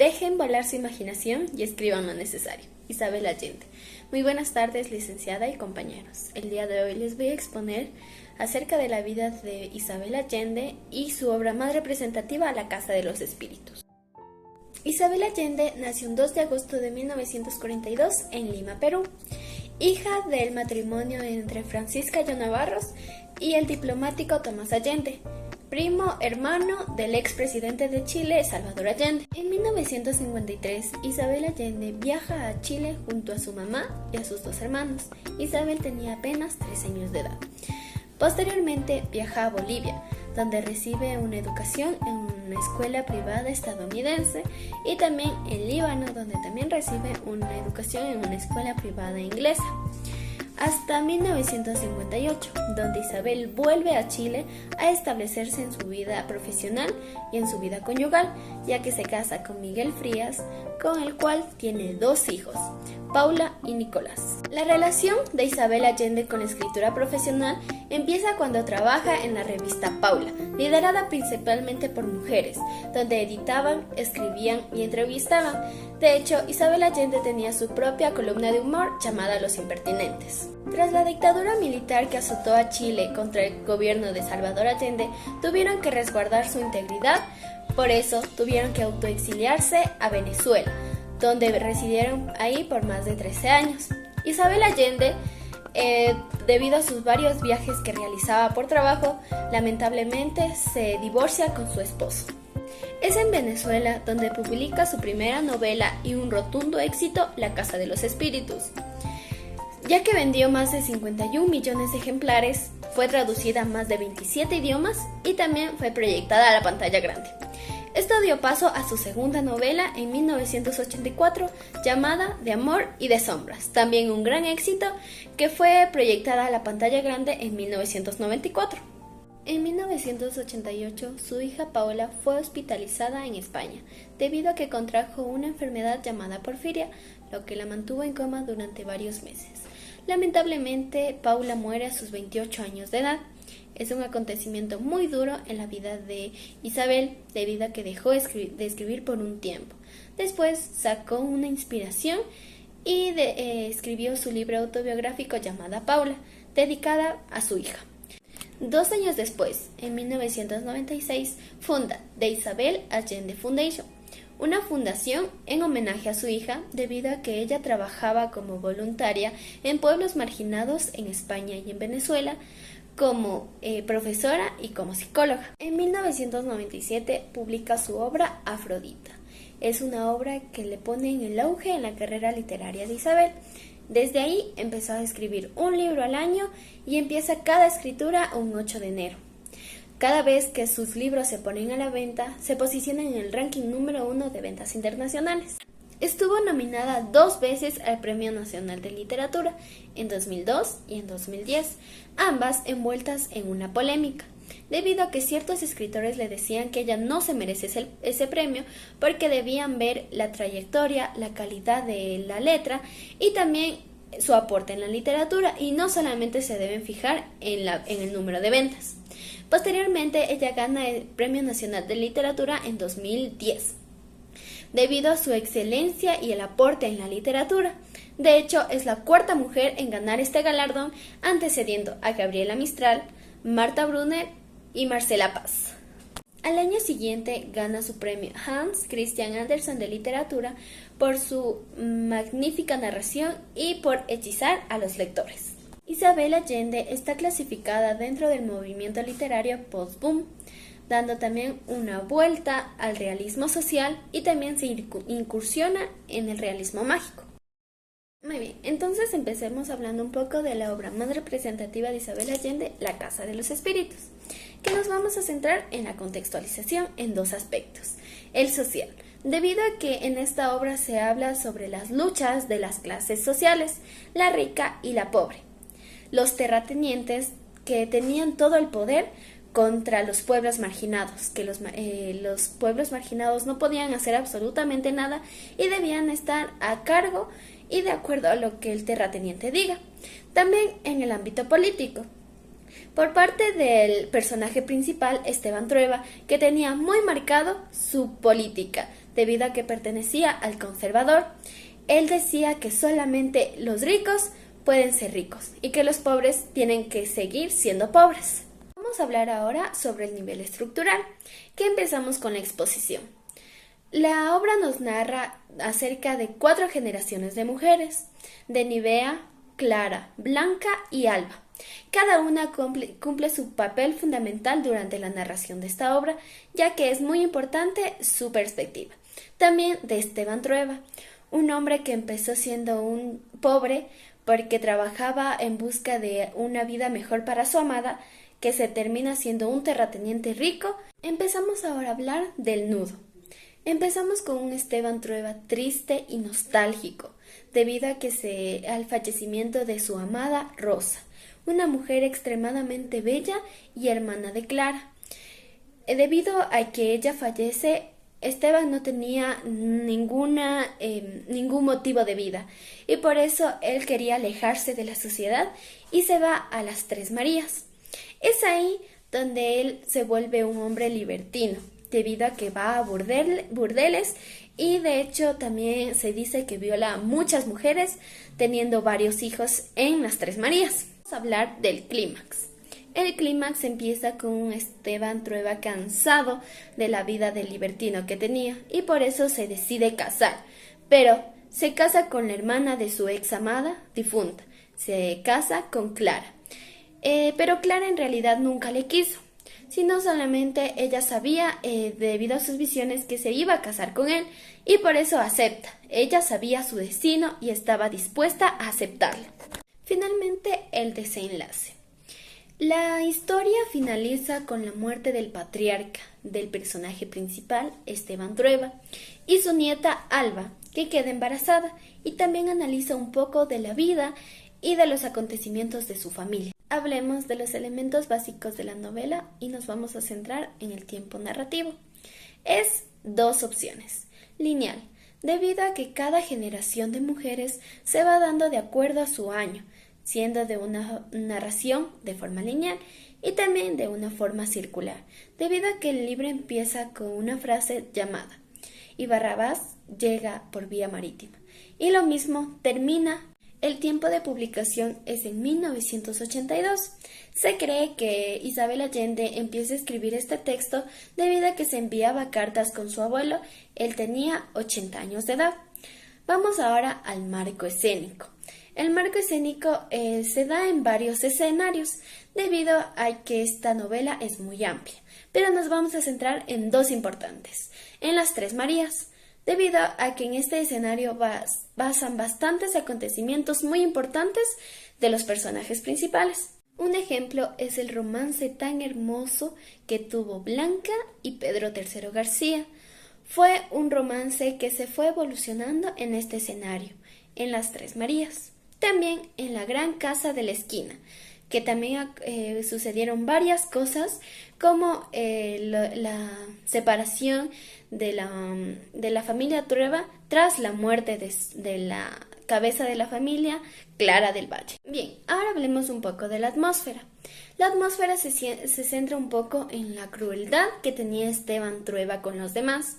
Dejen volar su imaginación y escriban lo necesario. Isabel Allende. Muy buenas tardes, licenciada y compañeros. El día de hoy les voy a exponer acerca de la vida de Isabel Allende y su obra más representativa, La Casa de los Espíritus. Isabel Allende nació el 2 de agosto de 1942 en Lima, Perú, hija del matrimonio entre Francisca Yo Navarros y el diplomático Tomás Allende, primo hermano del expresidente de Chile, Salvador Allende. En 1953, Isabel Allende viaja a Chile junto a su mamá y a sus dos hermanos. Isabel tenía apenas 3 años de edad. Posteriormente viaja a Bolivia, donde recibe una educación en una escuela privada estadounidense, y también en Líbano, donde también recibe una educación en una escuela privada inglesa. Hasta 1958, donde Isabel vuelve a Chile a establecerse en su vida profesional y en su vida conyugal, ya que se casa con Miguel Frías, con el cual tiene 2 hijos, Paula y Nicolás. La relación de Isabel Allende con la escritura profesional empieza cuando trabaja en la revista Paula, liderada principalmente por mujeres, donde editaban, escribían y entrevistaban. De hecho, Isabel Allende tenía su propia columna de humor llamada Los Impertinentes. Tras la dictadura militar que azotó a Chile contra el gobierno de Salvador Allende, tuvieron que resguardar su integridad, por eso tuvieron que autoexiliarse a Venezuela, donde residieron ahí por más de 13 años. Isabel Allende, debido a sus varios viajes que realizaba por trabajo, lamentablemente se divorcia con su esposo. Es en Venezuela donde publica su primera novela y un rotundo éxito, La Casa de los Espíritus, ya que vendió más de 51 millones de ejemplares, fue traducida a más de 27 idiomas y también fue proyectada a la pantalla grande. Esto dio paso a su segunda novela en 1984, llamada De Amor y de Sombras, también un gran éxito, que fue proyectada a la pantalla grande en 1994. En 1988, su hija Paola fue hospitalizada en España, debido a que contrajo una enfermedad llamada porfiria, lo que la mantuvo en coma durante varios meses. Lamentablemente, Paula muere a sus 28 años de edad. Es un acontecimiento muy duro en la vida de Isabel, debido a que dejó de escribir por un tiempo. Después sacó una inspiración y escribió su libro autobiográfico llamado Paula, dedicada a su hija. 2 años después, en 1996, funda The Isabel Allende Foundation, una fundación en homenaje a su hija, debido a que ella trabajaba como voluntaria en pueblos marginados en España y en Venezuela, como profesora y como psicóloga. En 1997 publica su obra Afrodita. Es una obra que le pone en el auge en la carrera literaria de Isabel. Desde ahí empezó a escribir un libro al año y empieza cada escritura un 8 de enero. Cada vez que sus libros se ponen a la venta, se posicionan en el ranking número 1 de ventas internacionales. Estuvo nominada 2 veces al Premio Nacional de Literatura, en 2002 y en 2010, ambas envueltas en una polémica, debido a que ciertos escritores le decían que ella no se merece ese premio porque debían ver la trayectoria, la calidad de la letra y también su aporte en la literatura, y no solamente se deben fijar en el número de ventas. Posteriormente, ella gana el Premio Nacional de Literatura en 2010. Debido a su excelencia y el aporte en la literatura. De hecho, es la 4ª mujer en ganar este galardón, antecediendo a Gabriela Mistral, Marta Brunner y Marcela Paz. Al año siguiente gana su premio Hans Christian Andersen de literatura por su magnífica narración y por hechizar a los lectores. Isabel Allende está clasificada dentro del movimiento literario post-boom, dando también una vuelta al realismo social, y también se incursiona en el realismo mágico. Muy bien, entonces empecemos hablando un poco de la obra más representativa de Isabel Allende, La Casa de los Espíritus, que nos vamos a centrar en la contextualización en 2 aspectos: el social, debido a que en esta obra se habla sobre las luchas de las clases sociales, la rica y la pobre, los terratenientes que tenían todo el poder contra los pueblos marginados, que los pueblos marginados no podían hacer absolutamente nada y debían estar a cargo y de acuerdo a lo que el terrateniente diga. También en el ámbito político, por parte del personaje principal, Esteban Trueba, que tenía muy marcado su política, debido a que pertenecía al conservador. Él decía que solamente los ricos pueden ser ricos y que los pobres tienen que seguir siendo pobres. Vamos a hablar ahora sobre el nivel estructural, que empezamos con la exposición. La obra nos narra acerca de 4 generaciones de mujeres, de Nivea, Clara, Blanca y Alba. Cada una cumple su papel fundamental durante la narración de esta obra, ya que es muy importante su perspectiva. También de Esteban Trueba, un hombre que empezó siendo un pobre porque trabajaba en busca de una vida mejor para su amada, que se termina siendo un terrateniente rico. Empezamos ahora a hablar del nudo. Empezamos con un Esteban Trueba triste y nostálgico, debido a al fallecimiento de su amada Rosa, una mujer extremadamente bella y hermana de Clara. Debido a que ella fallece, Esteban no tenía ningún motivo de vida, y por eso él quería alejarse de la sociedad y se va a las Tres Marías. Es ahí donde él se vuelve un hombre libertino, debido a que va a burdeles y de hecho también se dice que viola a muchas mujeres, teniendo varios hijos en las Tres Marías. Vamos a hablar del clímax. El clímax empieza con un Esteban Trueba cansado de la vida de libertino que tenía y por eso se decide casar, pero se casa con la hermana de su ex amada difunta, se casa con Clara. Pero Clara en realidad nunca le quiso, sino solamente ella sabía, debido a sus visiones, que se iba a casar con él y por eso acepta. Ella sabía su destino y estaba dispuesta a aceptarlo. Finalmente, el desenlace. La historia finaliza con la muerte del patriarca, del personaje principal, Esteban Trueba, y su nieta Alba, que queda embarazada y también analiza un poco de la vida y de los acontecimientos de su familia. Hablemos de los elementos básicos de la novela y nos vamos a centrar en el tiempo narrativo. Es 2 opciones. Lineal, debido a que cada generación de mujeres se va dando de acuerdo a su año, siendo de una narración de forma lineal y también de una forma circular, debido a que el libro empieza con una frase llamada y Barrabás llega por vía marítima, y lo mismo termina. El tiempo de publicación es en 1982. Se cree que Isabel Allende empieza a escribir este texto debido a que se enviaba cartas con su abuelo. Él tenía 80 años de edad. Vamos ahora al marco escénico. El marco escénico se da en varios escenarios debido a que esta novela es muy amplia, pero nos vamos a centrar en 2 importantes, en las Tres Marías, debido a que en este escenario basan bastantes acontecimientos muy importantes de los personajes principales. Un ejemplo es el romance tan hermoso que tuvo Blanca y Pedro III García. Fue un romance que se fue evolucionando en este escenario, en las Tres Marías. También en la gran casa de la esquina, que también sucedieron varias cosas, como la separación de la familia Trueba tras la muerte de la cabeza de la familia, Clara del Valle. Bien, ahora hablemos un poco de la atmósfera. La atmósfera se centra un poco en la crueldad que tenía Esteban Trueba con los demás.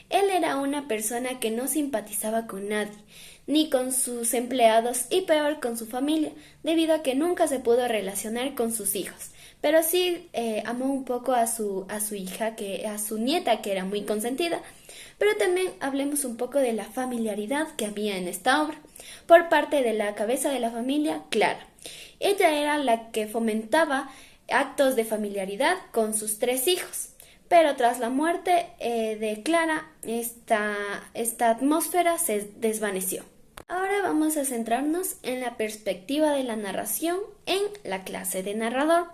Él era una persona que no simpatizaba con nadie, ni con sus empleados y peor con su familia, debido a que nunca se pudo relacionar con sus hijos. Pero sí amó un poco a su hija, a su nieta, que era muy consentida. Pero también hablemos un poco de la familiaridad que había en esta obra, por parte de la cabeza de la familia, Clara. Ella era la que fomentaba actos de familiaridad con sus 3 hijos. Pero tras la muerte de Clara, esta atmósfera se desvaneció. Ahora vamos a centrarnos en la perspectiva de la narración en la clase de narrador,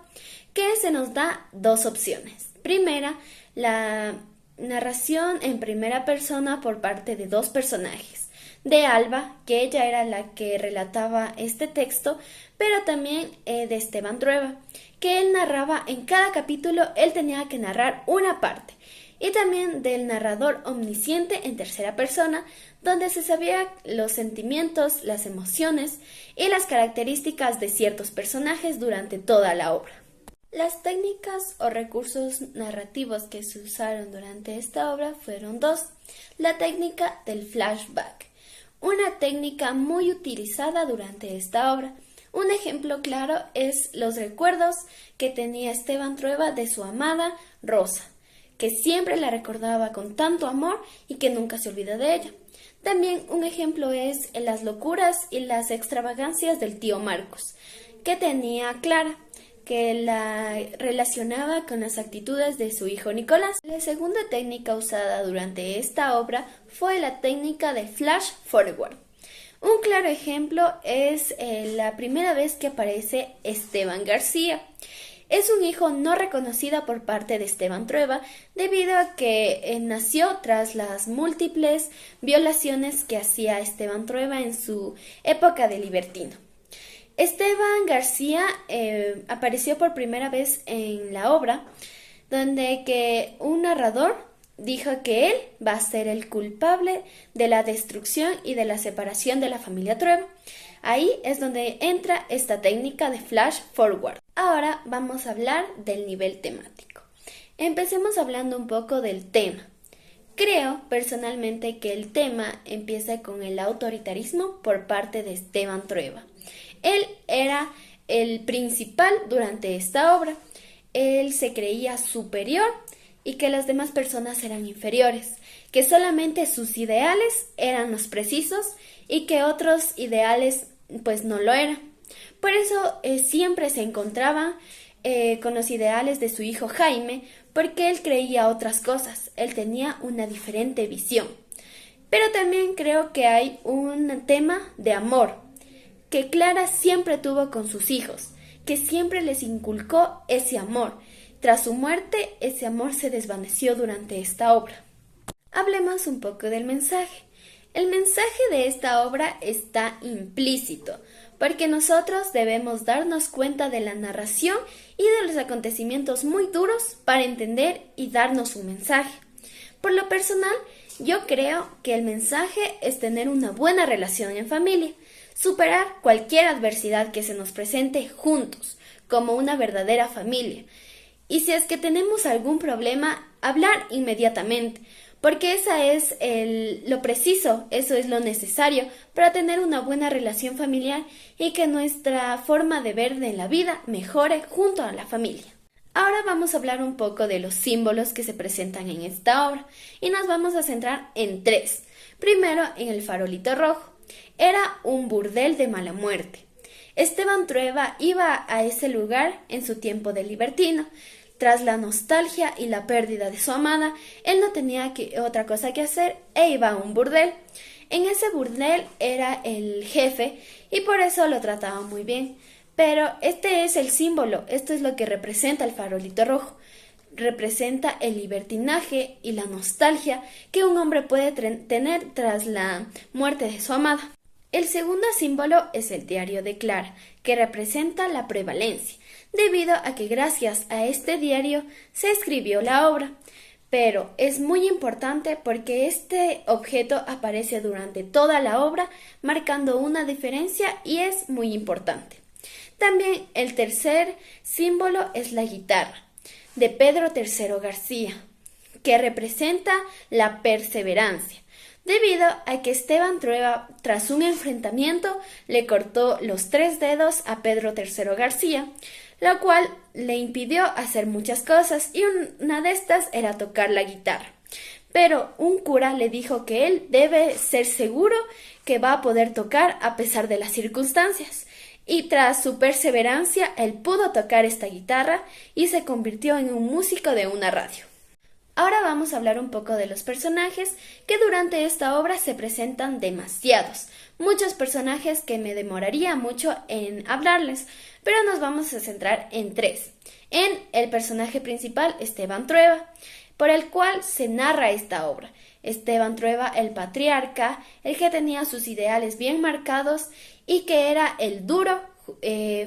que se nos da 2 opciones. Primera, la narración en primera persona por parte de 2 personajes. De Alba, que ella era la que relataba este texto, pero también de Esteban Trueba, que él narraba en cada capítulo, él tenía que narrar una parte. Y también del narrador omnisciente en tercera persona, donde se sabía los sentimientos, las emociones y las características de ciertos personajes durante toda la obra. Las técnicas o recursos narrativos que se usaron durante esta obra fueron dos. La técnica del flashback, una técnica muy utilizada durante esta obra. Un ejemplo claro es los recuerdos que tenía Esteban Trueba de su amada Rosa, que siempre la recordaba con tanto amor y que nunca se olvida de ella. También un ejemplo es las locuras y las extravagancias del tío Marcos, que tenía Clara, que la relacionaba con las actitudes de su hijo Nicolás. La segunda técnica usada durante esta obra fue la técnica de flash forward. Un claro ejemplo es la primera vez que aparece Esteban García. Es un hijo no reconocido por parte de Esteban Trueba debido a que nació tras las múltiples violaciones que hacía Esteban Trueba en su época de libertino. Esteban García apareció por primera vez en la obra, donde que un narrador dijo que él va a ser el culpable de la destrucción y de la separación de la familia Trueba. Ahí es donde entra esta técnica de flash forward. Ahora vamos a hablar del nivel temático. Empecemos hablando un poco del tema. Creo personalmente que el tema empieza con el autoritarismo por parte de Esteban Trueba. Él era el principal durante esta obra. Él se creía superior y que las demás personas eran inferiores, que solamente sus ideales eran los precisos y que otros ideales pues no lo eran. Por eso siempre se encontraba con los ideales de su hijo Jaime, porque él creía otras cosas, él tenía una diferente visión. Pero también creo que hay un tema de amor, que Clara siempre tuvo con sus hijos, que siempre les inculcó ese amor. Tras su muerte, ese amor se desvaneció durante esta obra. Hablemos un poco del mensaje. El mensaje de esta obra está implícito, porque nosotros debemos darnos cuenta de la narración y de los acontecimientos muy duros para entender y darnos un mensaje. Por lo personal, yo creo que el mensaje es tener una buena relación en familia, superar cualquier adversidad que se nos presente juntos, como una verdadera familia. Y si es que tenemos algún problema, hablar inmediatamente, porque esa es lo preciso, eso es lo necesario para tener una buena relación familiar y que nuestra forma de ver de la vida mejore junto a la familia. Ahora vamos a hablar un poco de los símbolos que se presentan en esta obra y nos vamos a centrar en tres. Primero, en el farolito rojo. Era un burdel de mala muerte. Esteban Trueba iba a ese lugar en su tiempo de libertino. Tras la nostalgia y la pérdida de su amada, él no tenía otra cosa que hacer e iba a un burdel. En ese burdel era el jefe y por eso lo trataba muy bien. Pero este es el símbolo, esto es lo que representa el farolito rojo. Representa el libertinaje y la nostalgia que un hombre puede tener tras la muerte de su amada. El segundo símbolo es el diario de Clara, que representa la prevalencia, debido a que gracias a este diario se escribió la obra. Pero es muy importante porque este objeto aparece durante toda la obra, marcando una diferencia y es muy importante. También el tercer símbolo es la guitarra, de Pedro III García, que representa la perseverancia, debido a que Esteban Trueba, tras un enfrentamiento, le cortó los 3 dedos a Pedro III García, lo cual le impidió hacer muchas cosas y una de estas era tocar la guitarra. Pero un cura le dijo que él debe ser seguro que va a poder tocar a pesar de las circunstancias. Y tras su perseverancia, él pudo tocar esta guitarra y se convirtió en un músico de una radio. Ahora vamos a hablar un poco de los personajes, que durante esta obra se presentan demasiados. Muchos personajes que me demoraría mucho en hablarles, pero nos vamos a centrar en 3. En el personaje principal, Esteban Trueba, por el cual se narra esta obra. Esteban Trueba, el patriarca, el que tenía sus ideales bien marcados y que era el duro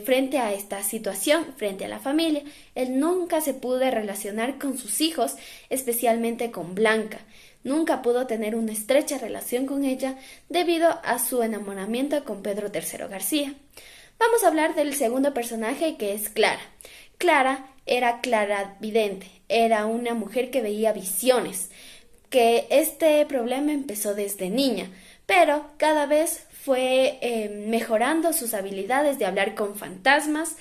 frente a esta situación, frente a la familia. Él nunca se pudo relacionar con sus hijos, especialmente con Blanca. Nunca pudo tener una estrecha relación con ella debido a su enamoramiento con Pedro III García. Vamos a hablar del segundo personaje, que es Clara. Clara era claravidente, era una mujer que veía visiones, que este problema empezó desde niña, pero cada vez fue mejorando sus habilidades de hablar con fantasmas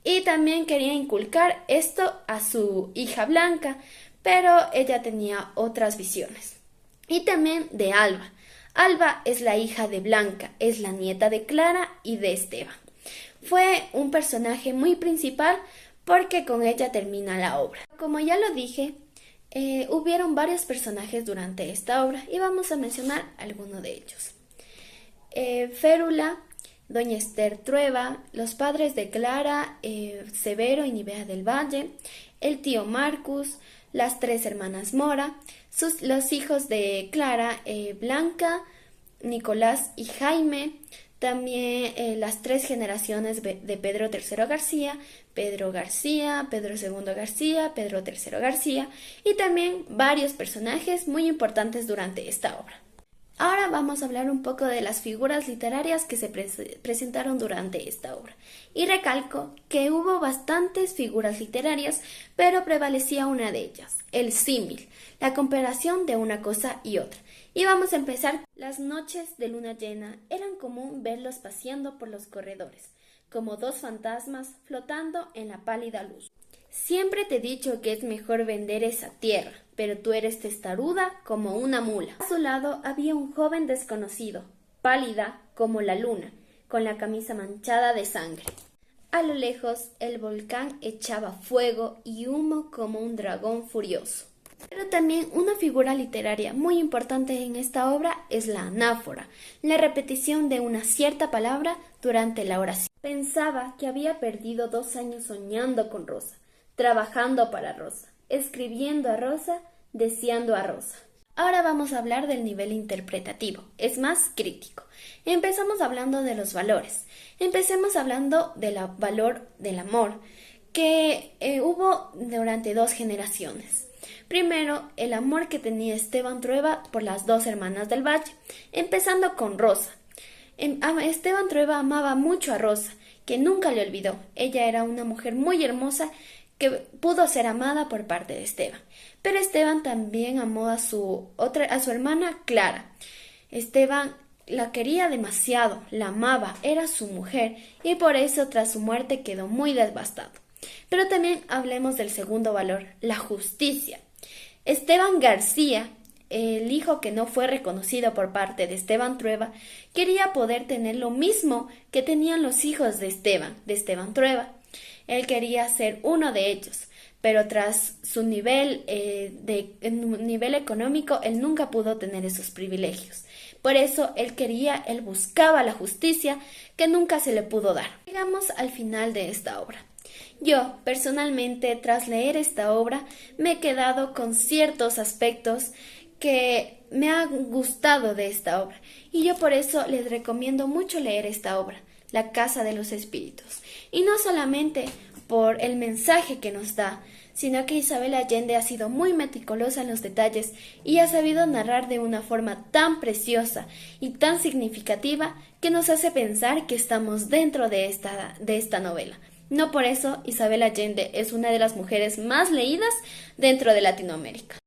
y también quería inculcar esto a su hija Blanca, pero ella tenía otras visiones. Y también de Alba. Alba es la hija de Blanca, es la nieta de Clara y de Esteban. Fue un personaje muy principal porque con ella termina la obra. Como ya lo dije, hubieron varios personajes durante esta obra y vamos a mencionar algunos de ellos. Férula, doña Esther Trueba, los padres de Clara, Severo y Nivea del Valle, el tío Marcus, las tres hermanas Mora, los hijos de Clara, Blanca, Nicolás y Jaime, también las tres generaciones de Pedro III García, Pedro García, Pedro II García, Pedro III García y también varios personajes muy importantes durante esta obra. Ahora vamos a hablar un poco de las figuras literarias que se presentaron durante esta obra. Y recalco que hubo bastantes figuras literarias, pero prevalecía una de ellas, el símil, la comparación de una cosa y otra. Y vamos a empezar. Las noches de luna llena eran común verlos paseando por los corredores, como dos fantasmas flotando en la pálida luz. Siempre te he dicho que es mejor vender esa tierra, pero tú eres testaruda como una mula. A su lado había un joven desconocido, pálida como la luna, con la camisa manchada de sangre. A lo lejos el volcán echaba fuego y humo como un dragón furioso. Pero también una figura literaria muy importante en esta obra es la anáfora, la repetición de una cierta palabra durante la oración. Pensaba que había perdido 2 años soñando con Rosa, trabajando para Rosa, escribiendo a Rosa, deseando a Rosa. Ahora vamos a hablar del nivel interpretativo, es más crítico. Empezamos hablando de los valores. Empecemos hablando del valor del amor, que hubo durante 2 generaciones. Primero, el amor que tenía Esteban Trueba por las 2 hermanas del Valle, empezando con Rosa. Esteban Trueba amaba mucho a Rosa, que nunca le olvidó. Ella era una mujer muy hermosa que pudo ser amada por parte de Esteban. Pero Esteban también amó a su hermana Clara. Esteban la quería demasiado, la amaba, era su mujer y por eso tras su muerte quedó muy devastado. Pero también hablemos del segundo valor, la justicia. Esteban García, el hijo que no fue reconocido por parte de Esteban Trueba, quería poder tener lo mismo que tenían los hijos de Esteban Trueba. Él quería ser uno de ellos, pero tras su nivel económico, él nunca pudo tener esos privilegios. Por eso él buscaba la justicia que nunca se le pudo dar. Llegamos al final de esta obra. Yo, personalmente, tras leer esta obra, me he quedado con ciertos aspectos que me han gustado de esta obra, y yo por eso les recomiendo mucho leer esta obra, La Casa de los Espíritus, y no solamente por el mensaje que nos da, sino que Isabel Allende ha sido muy meticulosa en los detalles y ha sabido narrar de una forma tan preciosa y tan significativa que nos hace pensar que estamos dentro de esta novela. No por eso Isabel Allende es una de las mujeres más leídas dentro de Latinoamérica.